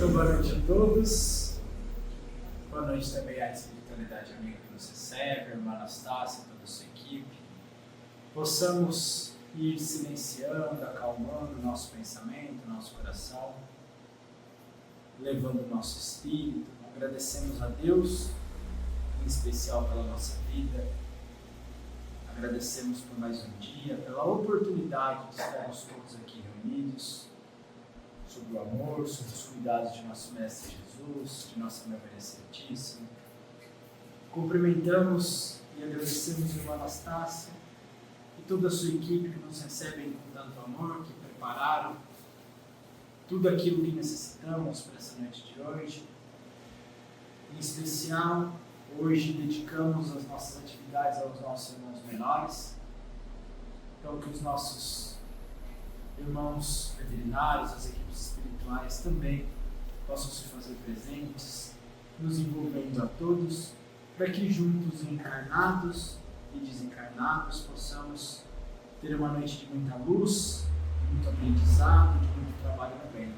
Então, boa noite a todos. Boa noite também à espiritualidade amiga que nos recebe, a irmã Anastácia, toda a sua equipe. Possamos ir silenciando, acalmando o nosso pensamento, nosso coração, levando o nosso espírito. Agradecemos a Deus, em especial pela nossa vida. Agradecemos por mais um dia, pela oportunidade de estarmos todos aqui reunidos, sobre o amor, sobre os cuidados de nosso Mestre Jesus, de nossa Maria Santíssima. Cumprimentamos e agradecemos a irmã Anastácia e toda a sua equipe que nos recebem com tanto amor, que prepararam tudo aquilo que necessitamos para essa noite de hoje. Em especial, hoje dedicamos as nossas atividades aos nossos irmãos menores. Então, que os nossos irmãos veterinários, as equipes espirituais também possam se fazer presentes, nos envolvendo a todos, para que juntos, encarnados e desencarnados, possamos ter uma noite de muita luz, de muito aprendizado, de muito trabalho no bem.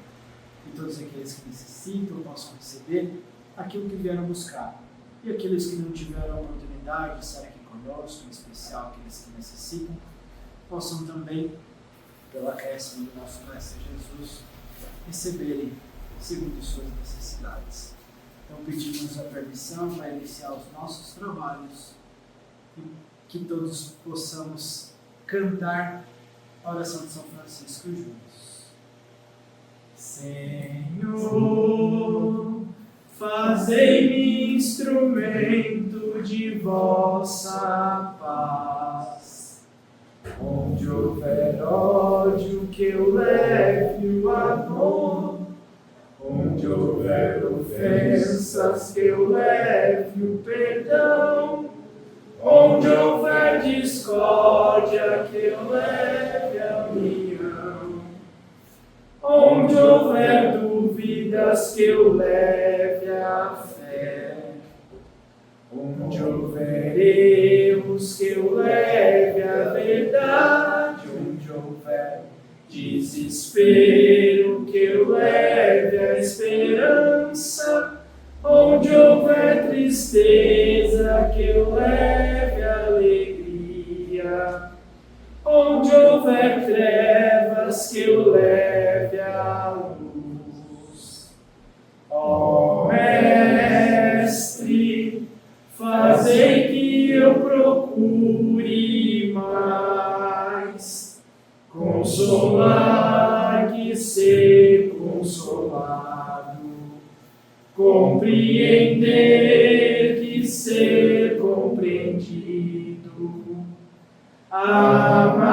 E todos aqueles que necessitam possam receber aquilo que vieram buscar. E aqueles que não tiveram a oportunidade de estar aqui conosco, em especial aqueles que necessitam, possam também, pelo acréscimo do nosso Mestre Jesus, receberem segundo suas necessidades. Então pedimos a permissão para iniciar os nossos trabalhos e que todos possamos cantar a oração de São Francisco juntos. Senhor, fazei-me instrumento de vossa paz. Onde houver ódio, que eu leve o amor. Onde houver ofensas, que eu leve o perdão. Onde houver discórdia, que eu leve a união. Onde houver dúvidas, que eu leve a fé. Onde houver erros, que eu leve a verdade. Onde houver desespero, que eu leve a esperança. Onde houver tristeza, que eu leve a alegria. Onde houver trevas, que eu leve a luz. Ó Mestre, fazei que eu procure mais consolar que ser consolado, compreender que ser compreendido,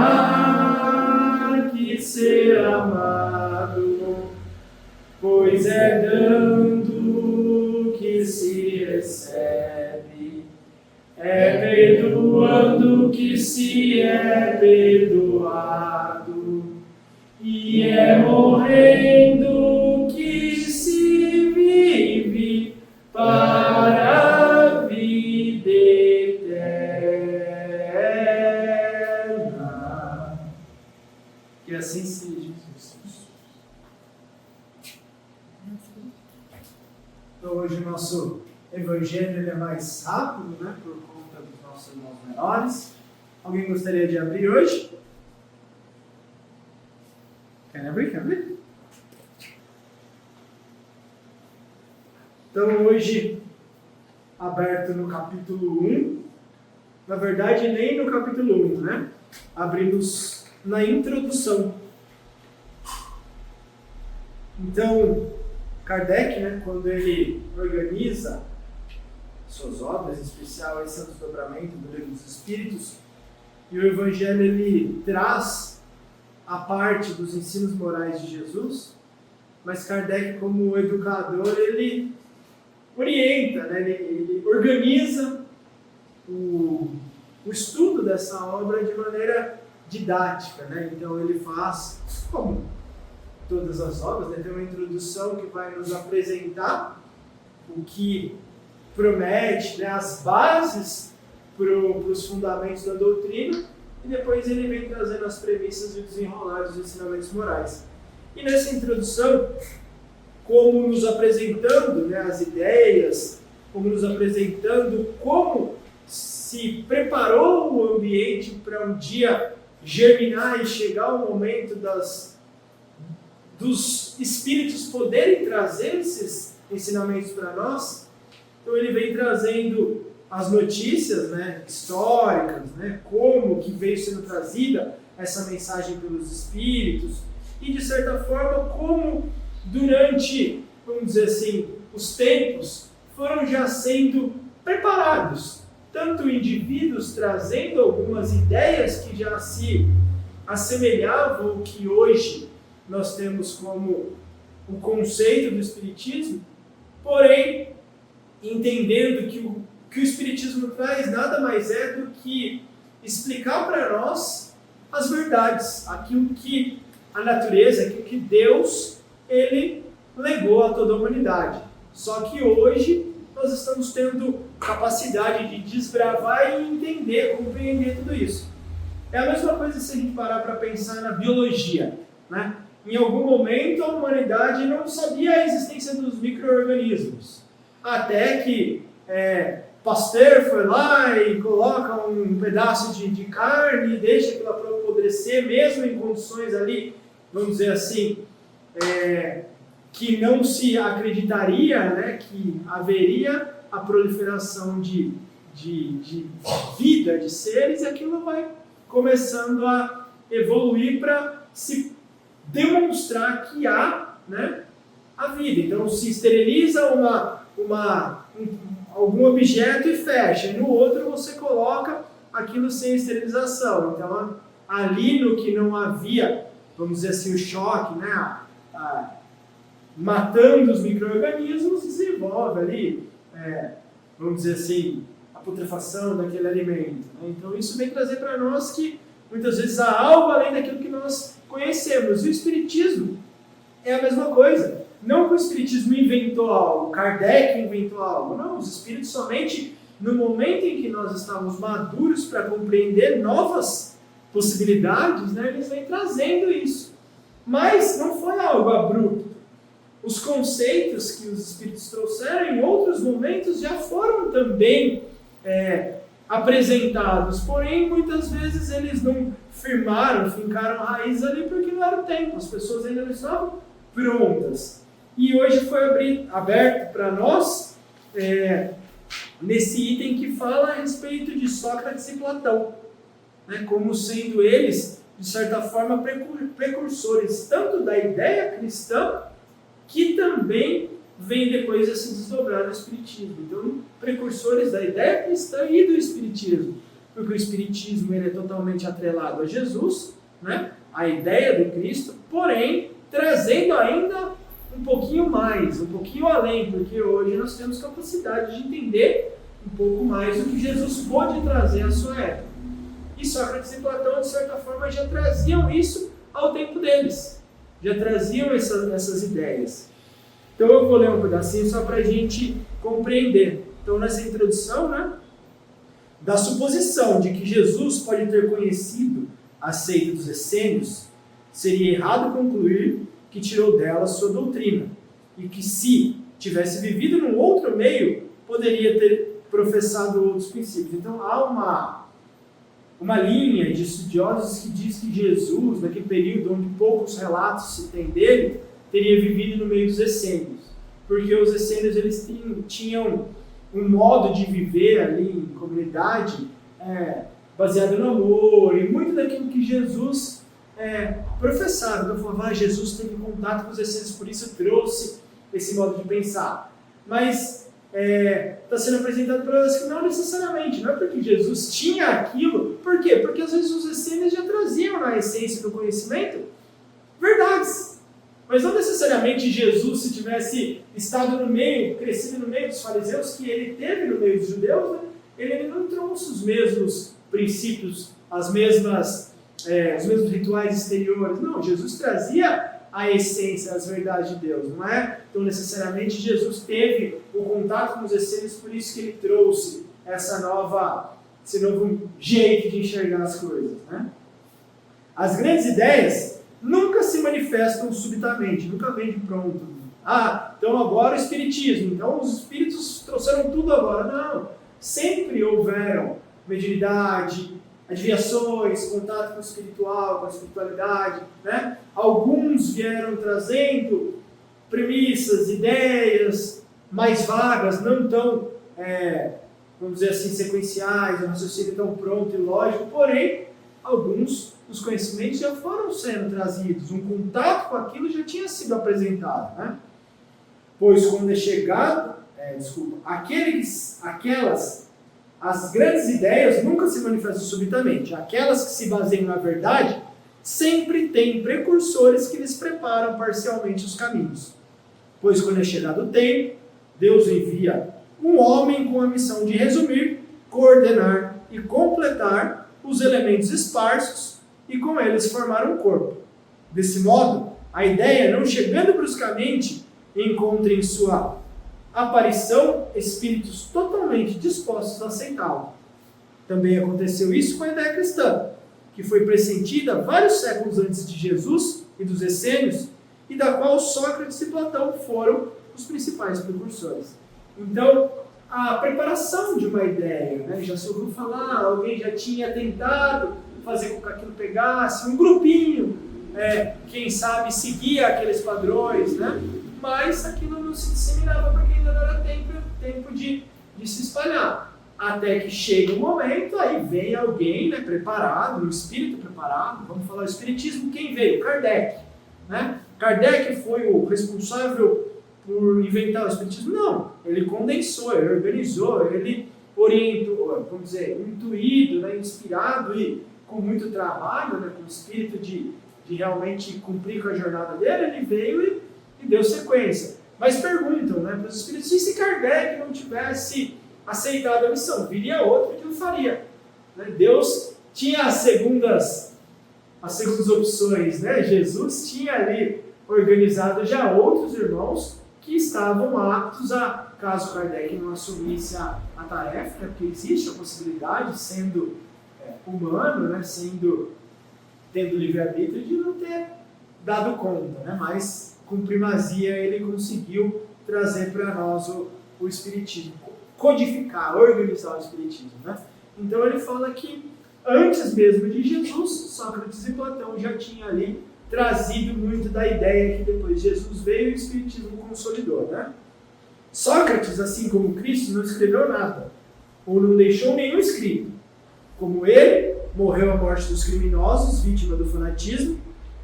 amar que ser amado, pois é dando que se recebe, é perdoando que se é perdoado, e é morrendo que se vive para a vida eterna. Que assim seja, Jesus. Então, hoje o nosso evangelho ele é mais rápido, né, por conta dos nossos irmãos menores. Alguém gostaria de abrir hoje? Quer abrir? Quer abrir? Então, hoje, aberto no capítulo 1, na verdade, nem no capítulo 1, né? Abrimos na introdução. Então, Kardec, né, quando ele organiza suas obras, em especial esse desdobramento do Livro dos Espíritos, e o Evangelho ele traz a parte dos ensinos morais de Jesus, mas Kardec, como educador, ele orienta, né? ele organiza o estudo dessa obra de maneira didática, né? Então ele faz, como todas as obras, né? Tem uma introdução que vai nos apresentar o que promete, né? As bases para os fundamentos da doutrina, e depois ele vem trazendo as premissas e o desenrolar dos ensinamentos morais. E nessa introdução, como nos apresentando, né, as ideias, como nos apresentando como se preparou o ambiente para um dia germinar e chegar o momento dos Espíritos poderem trazer esses ensinamentos para nós. Então ele vem trazendo as notícias, né, históricas, né, como que veio sendo trazida essa mensagem pelos Espíritos, e de certa forma como durante, vamos dizer assim, os tempos foram já sendo preparados, tanto indivíduos trazendo algumas ideias que já se assemelhavam ao que hoje nós temos como o conceito do Espiritismo, porém entendendo que o Espiritismo traz nada mais é do que explicar para nós as verdades, aquilo que a natureza, aquilo que Deus, ele legou a toda a humanidade. Só que hoje nós estamos tendo capacidade de desbravar e entender, compreender tudo isso. É a mesma coisa se a gente parar para pensar na biologia, né? Em algum momento a humanidade não sabia a existência dos micro-organismos, até que Pasteur foi lá e coloca um pedaço de carne e deixa aquilo apodrecer, mesmo em condições ali, vamos dizer assim, que não se acreditaria, né, que haveria a proliferação de vida, de seres, e aquilo vai começando a evoluir para se demonstrar que há, né, a vida. Então se esteriliza algum objeto e fecha, e no outro você coloca aquilo sem esterilização. Então ali no que não havia, vamos dizer assim, o choque, né, matando os micro-organismos, desenvolve ali, vamos dizer assim, a putrefação daquele alimento, né? Então isso vem trazer para nós que muitas vezes há algo além daquilo que nós conhecemos. E o Espiritismo é a mesma coisa. Não que o Espiritismo inventou algo, Kardec inventou algo. Não, os Espíritos somente no momento em que nós estamos maduros para compreender novas possibilidades, né, eles vêm trazendo isso. Mas não foi algo abrupto. Os conceitos que os Espíritos trouxeram em outros momentos já foram também apresentados, porém muitas vezes eles não fincaram raízes ali porque não era o tempo, as pessoas ainda não estavam prontas. E hoje foi aberto para nós nesse item que fala a respeito de Sócrates e Platão, né, como sendo eles, de certa forma, precursores tanto da ideia cristã, que também vem depois a se desdobrar no Espiritismo. Então, precursores da ideia cristã e do Espiritismo, porque o Espiritismo ele é totalmente atrelado a Jesus, né, a ideia do Cristo, porém trazendo ainda um pouquinho mais, um pouquinho além, porque hoje nós temos capacidade de entender um pouco mais o que Jesus pôde trazer à sua época. E Sócrates e Platão, de certa forma, já traziam isso ao tempo deles, já traziam essas ideias. Então eu vou ler um pedacinho só para a gente compreender. Então nessa introdução, né, da suposição de que Jesus pode ter conhecido a seita dos essênios, seria errado concluir que tirou dela sua doutrina, e que se tivesse vivido num outro meio, poderia ter professado outros princípios. Então há uma linha de estudiosos que diz que Jesus, naquele período onde poucos relatos se tem dele, teria vivido no meio dos essênios, porque os essênios eles tinham um modo de viver ali em comunidade baseado no amor, e muito daquilo que Jesus professava. Então falava, Jesus teve contato com os essênios, por isso trouxe esse modo de pensar. Mas está sendo apresentado para nós que não necessariamente, não é porque Jesus tinha aquilo. Por quê? Porque às vezes os essênios já traziam na essência do conhecimento verdades. Mas não necessariamente Jesus, se tivesse estado no meio, crescido no meio dos fariseus, que ele teve no meio dos judeus, né, ele não trouxe os mesmos princípios, os mesmos rituais exteriores. Não, Jesus trazia a essência, as verdades de Deus, não é? Então, necessariamente, Jesus teve o contato com os essênios, por isso que ele trouxe esse novo jeito de enxergar as coisas, né? As grandes ideias nunca se manifestam subitamente, nunca vêm de pronto, Então agora o Espiritismo. Então os Espíritos trouxeram tudo agora. Não. Sempre houveram mediunidade, adivinhações, contato com o espiritual, com a espiritualidade, né? Alguns vieram trazendo premissas, ideias mais vagas, não tão, vamos dizer assim, sequenciais, um raciocínio tão pronto e lógico, porém, alguns dos conhecimentos já foram sendo trazidos, um contato com aquilo já tinha sido apresentado, né? Pois quando é chegado, as grandes ideias nunca se manifestam subitamente. Aquelas que se baseiam na verdade sempre têm precursores que lhes preparam parcialmente os caminhos. Pois quando é chegado o tempo, Deus envia um homem com a missão de resumir, coordenar e completar os elementos esparsos e com eles formar um corpo. Desse modo, a ideia, não chegando bruscamente, encontra em sua aparição espíritos totalmente dispostos a aceitá-lo. Também aconteceu isso com a ideia cristã, que foi pressentida vários séculos antes de Jesus e dos essênios, e da qual Sócrates e Platão foram os principais precursores. Então, a preparação de uma ideia, né? Já se ouviu falar, alguém já tinha tentado fazer com que aquilo pegasse, um grupinho, quem sabe seguia aqueles padrões, né? Mas aquilo não se disseminava porque ainda não era tempo de se espalhar. Até que chega um momento, aí vem alguém, né, preparado, um espírito preparado, vamos falar o espiritismo, quem veio? Kardec. Né? Kardec foi o responsável por inventar o espiritismo? Não, ele condensou, ele organizou, ele orientou, vamos dizer, intuído, né, inspirado e com muito trabalho, né, com o espírito de realmente cumprir com a jornada dele, ele veio e deu sequência. Mas perguntam, né, para os espíritos, e se Kardec não tivesse aceitado a missão? Viria outro que o faria. Né? Deus tinha as segundas opções, né? Jesus tinha ali organizado já outros irmãos que estavam aptos a, caso Kardec não assumisse a tarefa, né? Porque existe a possibilidade, sendo humano, né? Tendo livre-arbítrio, de não ter dado conta, né? Mas com primazia ele conseguiu trazer para nós o Espiritismo, codificar, organizar o Espiritismo, né? Então ele fala que antes mesmo de Jesus, Sócrates e Platão já tinham ali trazido muito da ideia que depois Jesus veio e o Espiritismo consolidou, né? Sócrates, assim como Cristo, não escreveu nada, ou não deixou nenhum escrito. Como ele, morreu a morte dos criminosos, vítima do fanatismo,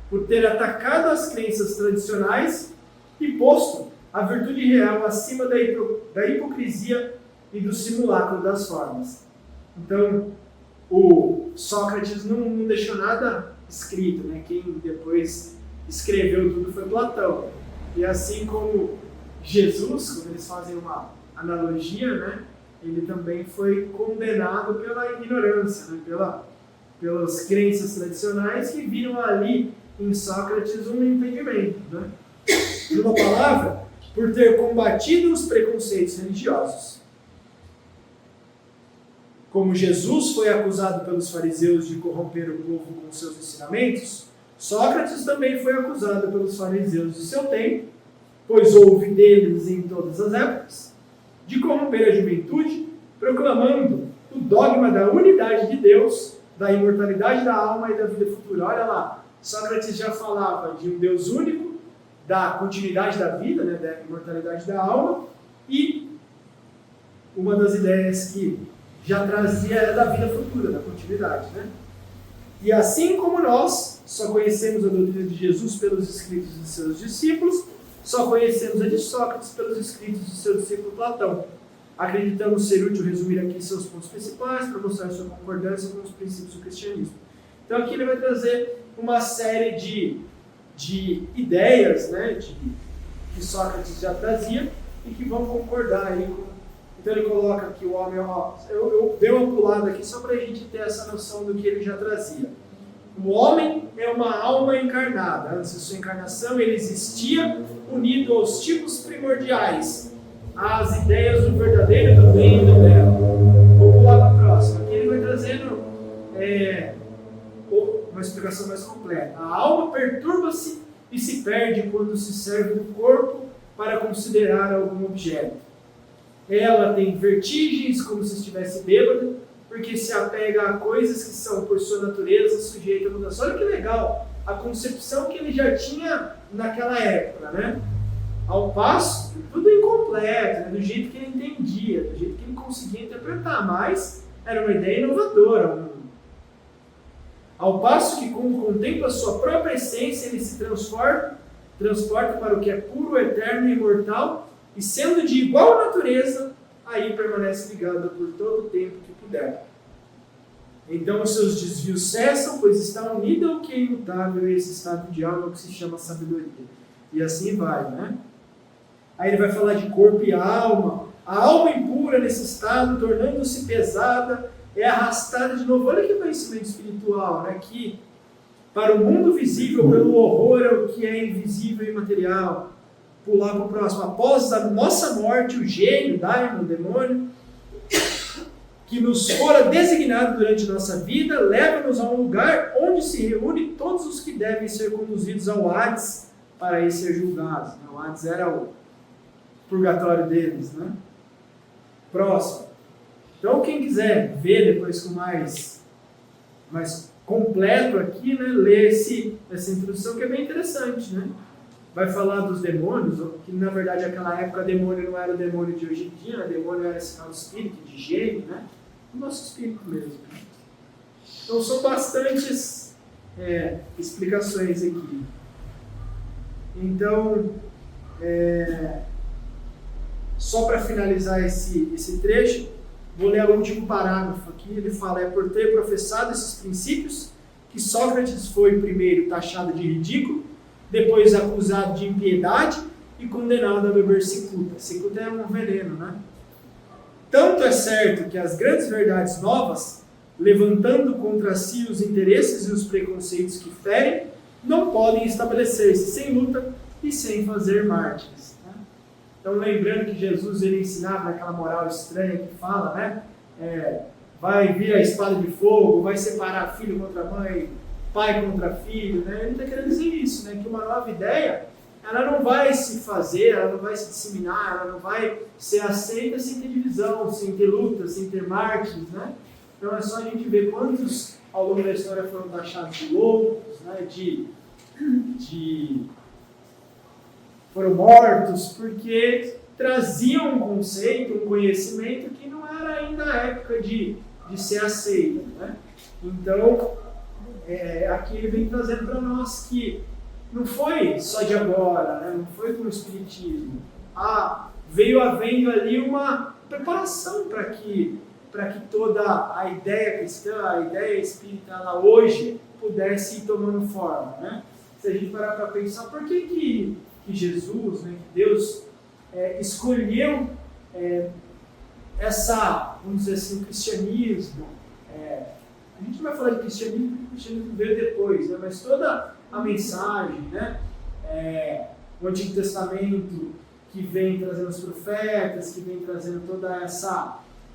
por ter atacado as crenças tradicionais e posto a virtude real acima da hipocrisia e do simulacro das formas. Então, o Sócrates não deixou nada escrito, né? Quem depois escreveu tudo foi Platão. E assim como Jesus, quando eles fazem uma analogia, né? Ele também foi condenado pela ignorância, né? Pelas crenças tradicionais que viram ali em Sócrates um impedimento, né? Numa palavra, por ter combatido os preconceitos religiosos. Como Jesus foi acusado pelos fariseus de corromper o povo com seus ensinamentos, Sócrates também foi acusado pelos fariseus de seu tempo, pois houve deles em todas as épocas, de corromper a juventude, proclamando o dogma da unidade de Deus, da imortalidade da alma e da vida futura. Olha lá, Sócrates já falava de um Deus único, da continuidade da vida, né, da imortalidade da alma, e uma das ideias que já trazia era da vida futura, da continuidade, né? E assim como nós só conhecemos a doutrina de Jesus pelos escritos de seus discípulos, só conhecemos a de Sócrates pelos escritos de seu discípulo Platão. Acreditamos ser útil resumir aqui seus pontos principais para mostrar sua concordância com os princípios do cristianismo. Então aqui ele vai trazer uma série de ideias, né, que Sócrates já trazia e que vão concordar aí com. Então ele coloca aqui o homem, eu dei uma pulada aqui só para a gente ter essa noção do que ele já trazia. O homem é uma alma encarnada. Antes da sua encarnação ele existia unido aos tipos primordiais, às ideias do verdadeiro, do bem e do belo. Vou pular para a próxima. Aqui ele vai trazendo uma explicação mais completa. A alma perturba-se e se perde quando se serve do corpo para considerar algum objeto. Ela tem vertigens como se estivesse bêbada, porque se apega a coisas que são, por sua natureza, sujeitas a mudança. Olha que legal a concepção que ele já tinha naquela época, né? Ao passo, tudo incompleto, né? Do jeito que ele entendia, do jeito que ele conseguia interpretar, mas era uma ideia inovadora. Ao passo que, como contempla a sua própria essência, ele se transporta para o que é puro, eterno e imortal, e sendo de igual natureza, aí permanece ligado por todo o tempo que puder. Então os seus desvios cessam, pois está unido ao que é imutável, e esse estado de alma é o que se chama sabedoria. E assim vai, né? Aí ele vai falar de corpo e alma. A alma impura nesse estado, tornando-se pesada, é arrastada de novo. Olha que conhecimento espiritual, né? Que para o mundo visível, pelo horror ao que é invisível e imaterial. Pular para o próximo. Após a nossa morte, o gênio, daimon, demônio, que nos fora designado durante nossa vida, leva-nos a um lugar onde se reúne todos os que devem ser conduzidos ao Hades para aí ser julgados. O Hades era o purgatório deles, né? Próximo. Então, quem quiser ver depois com mais completo aqui, né, ler essa introdução que é bem interessante, né? Vai falar dos demônios, que na verdade naquela época demônio não era o demônio de hoje em dia, né? Demônio era sinal de espírito, de gênio, né? O nosso espírito mesmo. Então são bastantes explicações aqui. Então, só para finalizar esse trecho, vou ler o último parágrafo aqui. Ele fala: é por ter professado esses princípios que Sócrates foi primeiro taxado de ridículo, depois acusado de impiedade e condenado a beber cicuta. Cicuta é um veneno, né? Tanto é certo que as grandes verdades novas, levantando contra si os interesses e os preconceitos que ferem, não podem estabelecer-se sem luta e sem fazer mártires. Né? Então, lembrando que Jesus ele ensinava naquela moral estranha que fala, né? Vai vir a espada de fogo, vai separar filho contra mãe, pai contra filho, né? Ele está querendo dizer isso, né? Que uma nova ideia, ela não vai se fazer, ela não vai se disseminar, ela não vai ser aceita sem ter divisão, sem ter luta, sem ter mártires, né? Então é só a gente ver quantos ao longo da história foram taxados de loucos, né? Foram mortos porque traziam um conceito, um conhecimento que não era ainda a época de ser aceito, né? Então, aqui ele vem trazendo para nós que não foi só de agora, né? Não foi com o Espiritismo. Veio havendo ali uma preparação para que toda a ideia cristã, a ideia espírita, ela hoje pudesse ir tomando forma, né? Se a gente parar para pensar, por que Jesus, né, que Deus escolheu vamos dizer assim, o cristianismo. A gente vai falar de cristianismo porque o cristianismo veio depois, né? Mas toda a mensagem, né? O Antigo Testamento que vem trazendo os profetas, que vem trazendo toda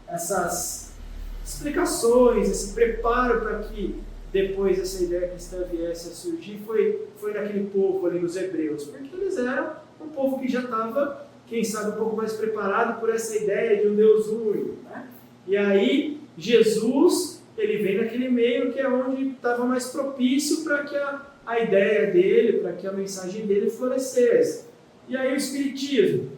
essas explicações, esse preparo para que depois essa ideia cristã viesse a surgir, foi naquele povo ali, nos hebreus, porque eles eram um povo que já estava, quem sabe, um pouco mais preparado por essa ideia de um Deus único, né? E aí, Jesus, ele vem naquele meio que é onde estava mais propício para que a ideia dele, para que a mensagem dele florescesse. E aí o Espiritismo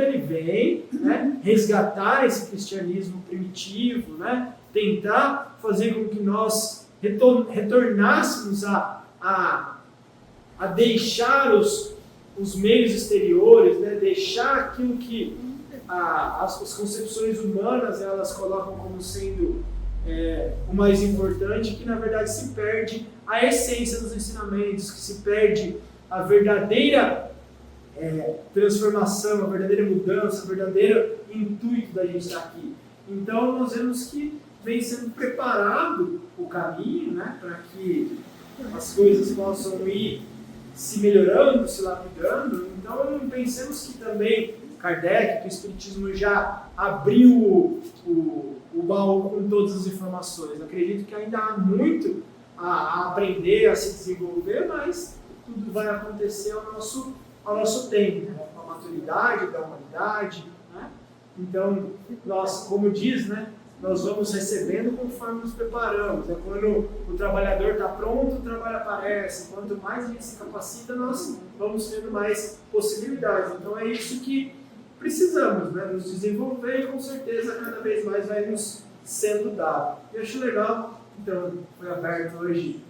ele vem, né, resgatar esse cristianismo primitivo, né, tentar fazer com que nós retornássemos a deixar os meios exteriores, né, deixar aquilo que as concepções humanas elas colocam como sendo o mais importante, que na verdade se perde a essência dos ensinamentos, que se perde a verdadeira transformação, a verdadeira mudança, o verdadeiro intuito da gente estar aqui. Então nós vemos que vem sendo preparado o caminho, né, para que as coisas possam ir se melhorando, se lapidando. Então pensemos que também Kardec, que o Espiritismo já abriu o baú com todas as informações. Acredito que ainda há muito a aprender, a se desenvolver, mas tudo vai acontecer ao nosso tempo, né? Com a maturidade da humanidade, né? Então, nós, como diz, né, nós vamos recebendo conforme nos preparamos. Né? Quando o trabalhador está pronto, o trabalho aparece. Quanto mais a gente se capacita, nós vamos tendo mais possibilidades. Então, é isso que precisamos, né? Nos desenvolver e, com certeza, cada vez mais vai nos sendo dado. Eu acho legal, então, foi aberto hoje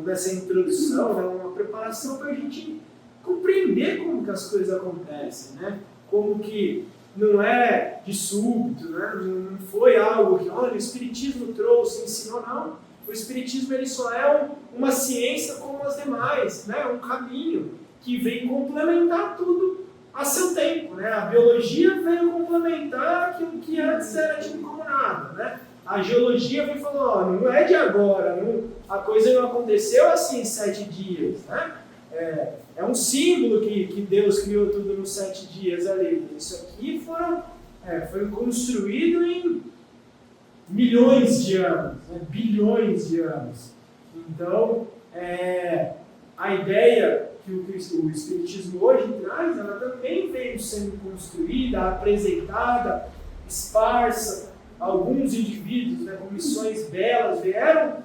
nessa introdução, né, uma preparação para a gente compreender como que as coisas acontecem, né? Como que não é de súbito, né? Não foi algo que, olha, o Espiritismo trouxe, ensinou, não. O Espiritismo ele só é uma ciência como as demais, né? Um caminho que vem complementar tudo a seu tempo, né? A biologia veio complementar aquilo que antes era tido como nada, né? A geologia veio e falou, ó, não é de agora, a coisa não aconteceu assim em 7 dias, né? É um símbolo que Deus criou tudo nos 7 dias ali. Isso aqui foi construído em milhões de anos, né? Bilhões de anos. Então, a ideia que o Espiritismo hoje traz, ela também veio sendo construída, apresentada, esparsa. Alguns indivíduos, né, com missões belas, vieram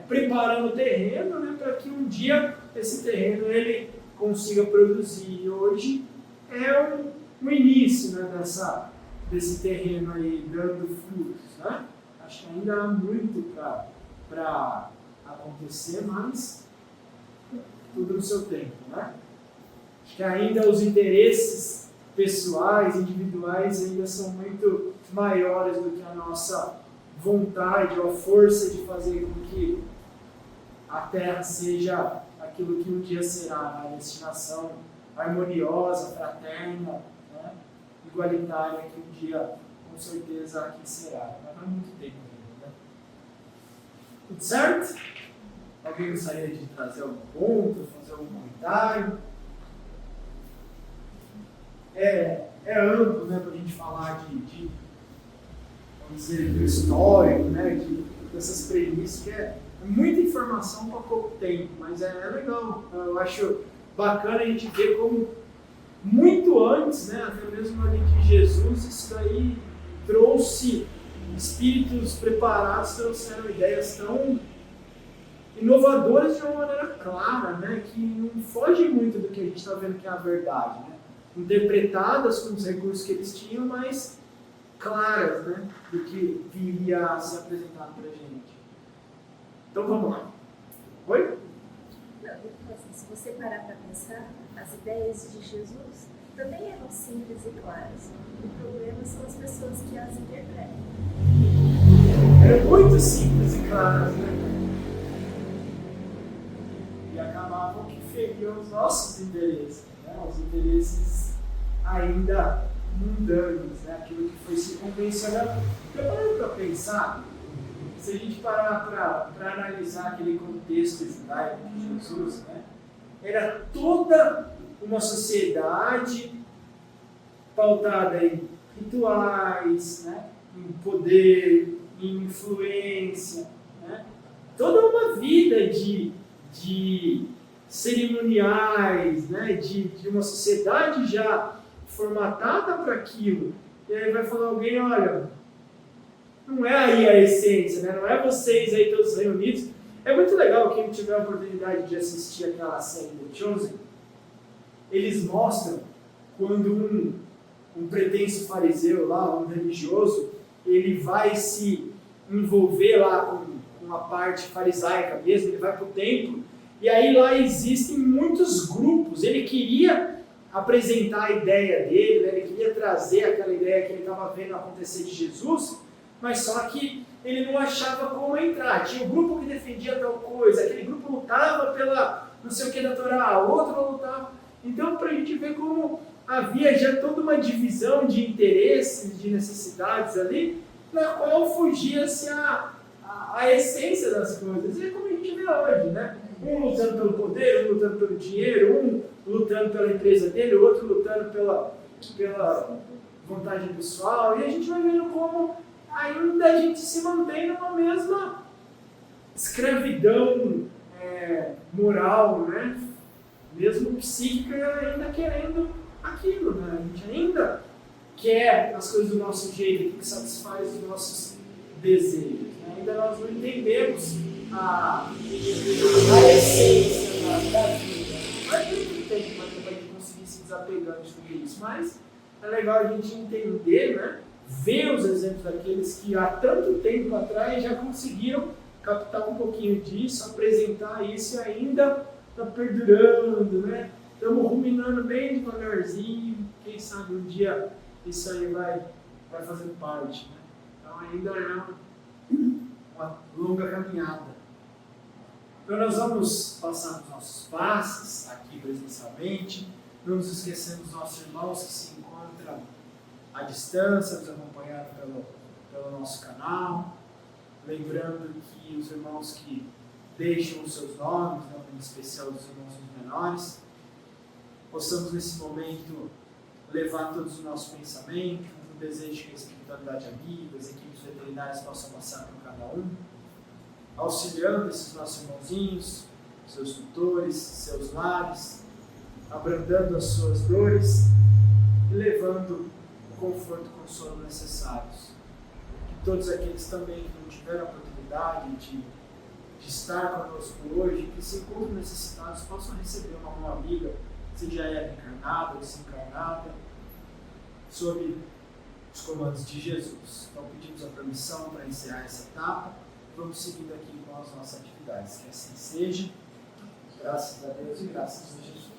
preparando o terreno, né, para que um dia esse terreno ele consiga produzir. E hoje é o início, né, desse terreno aí dando frutos. Né? Acho que ainda há muito para acontecer, mas tudo no seu tempo. Né? Acho que ainda os interesses pessoais, individuais, ainda são muito maiores do que a nossa vontade ou a força de fazer com que a Terra seja aquilo que um dia será, a destinação harmoniosa, fraterna, né? Igualitária, que um dia, com certeza, aqui será. Mas não há muito tempo ainda. Né? Tudo certo? Alguém gostaria de trazer algum ponto, fazer algum comentário? É amplo, né, para a gente falar de vamos dizer, do histórico, né, dessas premissas, que é muita informação para pouco tempo, mas é legal. Eu acho bacana a gente ver como muito antes, né, até mesmo ali de Jesus, isso daí trouxe espíritos preparados, trouxeram ideias tão inovadoras de uma maneira clara, né, que não foge muito do que a gente está vendo que é a verdade, né, interpretadas com os recursos que eles tinham, mas claras, né, do que viria a ser apresentado para a gente. Então vamos lá. Oi? Não, assim, se você parar para pensar, as ideias de Jesus também eram simples e claras. O problema são as pessoas que as interpretam. Eram muito simples e claras, né? E acabavam que feriam os nossos interesses, né? Os interesses ainda mundanos, né? Aquilo que foi se convencionando. Preparando para pensar, se a gente parar para analisar aquele contexto judaico de Jesus, né? Era toda uma sociedade pautada em rituais, né? Em poder, em influência, né? Toda uma vida de cerimoniais, né? De uma sociedade já formatada para aquilo. E aí vai falar alguém, olha, não é aí a essência, né? Não é vocês aí todos reunidos. É muito legal quem tiver a oportunidade de assistir aquela série do Chosen. Eles mostram quando um pretenso fariseu lá, um religioso, ele vai se envolver lá com a parte farisaica mesmo, ele vai para o templo, e aí lá existem muitos grupos. Ele queria apresentar a ideia dele, né? Ele queria trazer aquela ideia que ele estava vendo acontecer de Jesus, mas só que ele não achava como entrar. Tinha um grupo que defendia tal coisa, aquele grupo lutava pela não sei o que da Torá, outro lutava. Então, para a gente ver como havia já toda uma divisão de interesses, de necessidades ali, na qual fugia-se a essência das coisas. E é como a gente vê hoje, né? Um lutando pelo poder, um lutando pelo dinheiro, um lutando pela empresa dele, o outro lutando pela vontade pessoal. E a gente vai vendo como ainda a gente se mantém numa mesma escravidão moral, né? Mesmo psíquica, ainda querendo aquilo, né? A gente ainda quer as coisas do nosso jeito, que satisfaz os nossos desejos. Né? Ainda nós não entendemos a essência da vida. Vai ter muito tempo para a gente conseguir se desapegar de tudo isso, mas é legal a gente entender, né? Ver os exemplos daqueles que há tanto tempo atrás já conseguiram captar um pouquinho disso, apresentar isso e ainda está perdurando, né? Estamos ruminando bem devagarzinho, quem sabe um dia isso aí vai fazer parte, né? Então ainda é uma longa caminhada. Então nós vamos passar os nossos passos aqui presencialmente, não nos esquecendo dos nossos irmãos que se encontram à distância, nos acompanhando pelo nosso canal, lembrando que os irmãos que deixam os seus nomes, em especial dos irmãos menores, possamos nesse momento levar todos os nossos pensamentos, o desejo que a espiritualidade amiga, as equipes veterinárias possam passar por cada um, auxiliando esses nossos irmãozinhos, seus tutores, seus lares, abrandando as suas dores e levando o conforto e consolo necessários. Que todos aqueles também que não tiveram a oportunidade de estar conosco hoje, que se encontram necessitados, possam receber uma mão amiga, seja ela encarnada ou desencarnada, sob os comandos de Jesus. Então pedimos a permissão para encerrar essa etapa. Vamos seguindo aqui com as nossas atividades. Que assim seja. Graças a Deus e graças a Jesus.